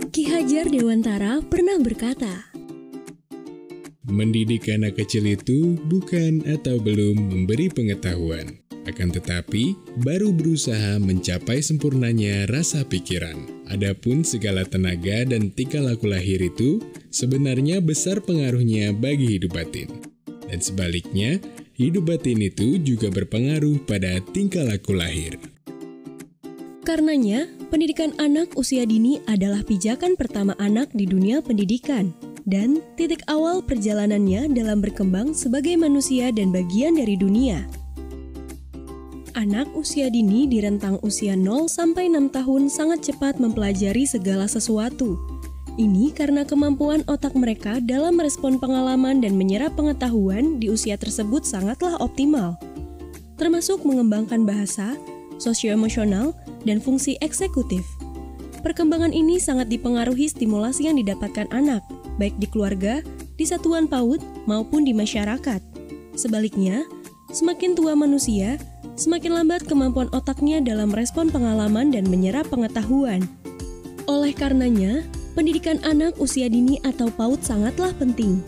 Ki Hajar Dewantara pernah berkata, mendidik anak kecil itu bukan atau belum memberi pengetahuan, akan tetapi baru berusaha mencapai sempurnanya rasa pikiran. Adapun segala tenaga dan tingkah laku lahir itu sebenarnya besar pengaruhnya bagi hidup batin. Dan sebaliknya, hidup batin itu juga berpengaruh pada tingkah laku lahir. Karenanya, pendidikan anak usia dini adalah pijakan pertama anak di dunia pendidikan dan titik awal perjalanannya dalam berkembang sebagai manusia dan bagian dari dunia. Anak usia dini di rentang usia 0 sampai 6 tahun sangat cepat mempelajari segala sesuatu. Ini karena kemampuan otak mereka dalam merespon pengalaman dan menyerap pengetahuan di usia tersebut sangatlah optimal, termasuk mengembangkan bahasa, sosioemosional, dan fungsi eksekutif. Perkembangan ini sangat dipengaruhi stimulasi yang didapatkan anak, baik di keluarga, di satuan PAUD, maupun di masyarakat. Sebaliknya, semakin tua manusia, semakin lambat kemampuan otaknya dalam respon pengalaman dan menyerap pengetahuan. Oleh karenanya, pendidikan anak usia dini atau PAUD sangatlah penting.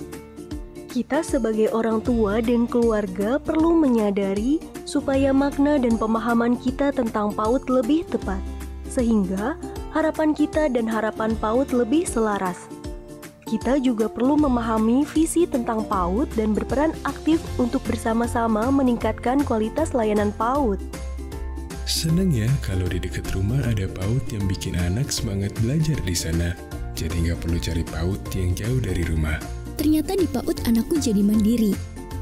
Kita sebagai orang tua dan keluarga perlu menyadari supaya makna dan pemahaman kita tentang PAUD lebih tepat, sehingga harapan kita dan harapan PAUD lebih selaras. Kita juga perlu memahami visi tentang PAUD dan berperan aktif untuk bersama-sama meningkatkan kualitas layanan PAUD. Senang ya kalau di dekat rumah ada PAUD yang bikin anak semangat belajar di sana. Jadi nggak perlu cari PAUD yang jauh dari rumah. Ternyata di PAUD anakku jadi mandiri,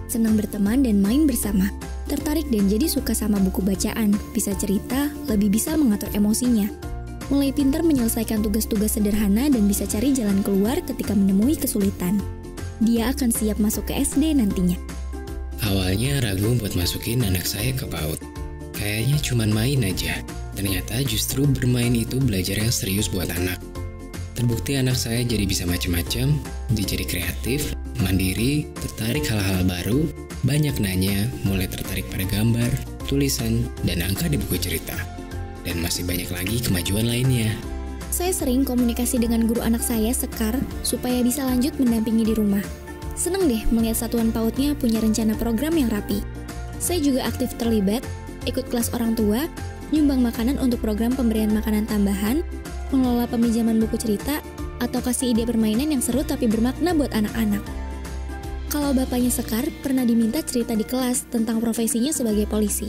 senang berteman dan main bersama, tertarik dan jadi suka sama buku bacaan, bisa cerita, lebih bisa mengatur emosinya. Mulai pintar menyelesaikan tugas-tugas sederhana dan bisa cari jalan keluar ketika menemui kesulitan. Dia akan siap masuk ke SD nantinya. Awalnya ragu buat masukin anak saya ke PAUD. Kayaknya cuman main aja. Ternyata justru bermain itu belajar yang serius buat anak. Terbukti anak saya jadi bisa macam-macam, dia jadi kreatif, mandiri, tertarik hal-hal baru, banyak nanya, mulai tertarik pada gambar, tulisan, dan angka di buku cerita. Dan masih banyak lagi kemajuan lainnya. Saya sering komunikasi dengan guru anak saya, Sekar, supaya bisa lanjut mendampingi di rumah. Seneng deh melihat satuan PAUD-nya punya rencana program yang rapi. Saya juga aktif terlibat, ikut kelas orang tua, nyumbang makanan untuk program pemberian makanan tambahan, mengelola peminjaman buku cerita, atau kasih ide permainan yang seru tapi bermakna buat anak-anak. Kalau bapaknya Sekar pernah diminta cerita di kelas tentang profesinya sebagai polisi.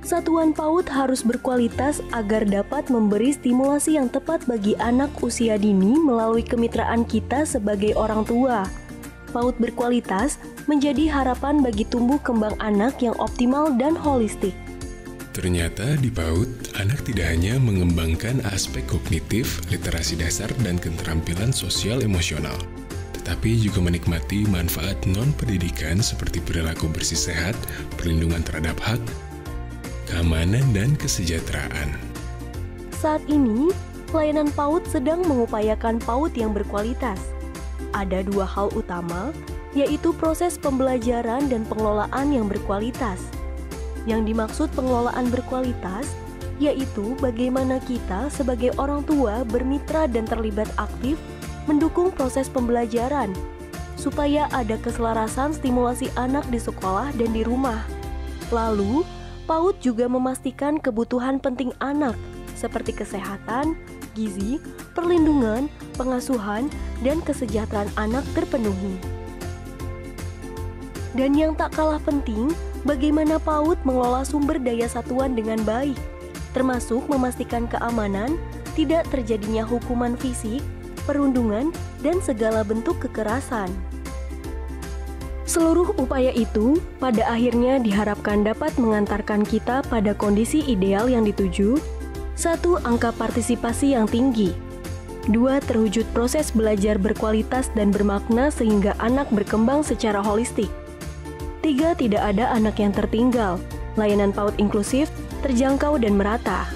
Satuan PAUD harus berkualitas agar dapat memberi stimulasi yang tepat bagi anak usia dini melalui kemitraan kita sebagai orang tua. PAUD berkualitas menjadi harapan bagi tumbuh kembang anak yang optimal dan holistik. Ternyata di PAUD, anak tidak hanya mengembangkan aspek kognitif, literasi dasar, dan keterampilan sosial emosional, tetapi juga menikmati manfaat non-pendidikan seperti perilaku bersih sehat, perlindungan terhadap hak, keamanan, dan kesejahteraan. Saat ini, layanan PAUD sedang mengupayakan PAUD yang berkualitas. Ada dua hal utama, yaitu proses pembelajaran dan pengelolaan yang berkualitas. Yang dimaksud pengelolaan berkualitas, yaitu bagaimana kita sebagai orang tua bermitra dan terlibat aktif mendukung proses pembelajaran, supaya ada keselarasan stimulasi anak di sekolah dan di rumah. Lalu, PAUD juga memastikan kebutuhan penting anak, seperti kesehatan, gizi, perlindungan, pengasuhan, dan kesejahteraan anak terpenuhi. Dan yang tak kalah penting, bagaimana PAUD mengelola sumber daya satuan dengan baik, termasuk memastikan keamanan, tidak terjadinya hukuman fisik, perundungan, dan segala bentuk kekerasan. Seluruh upaya itu pada akhirnya diharapkan dapat mengantarkan kita pada kondisi ideal yang dituju. 1. Angka partisipasi yang tinggi. 2. Terwujud proses belajar berkualitas dan bermakna sehingga anak berkembang secara holistik. 3. Tidak ada anak yang tertinggal. Layanan PAUD inklusif, terjangkau dan merata.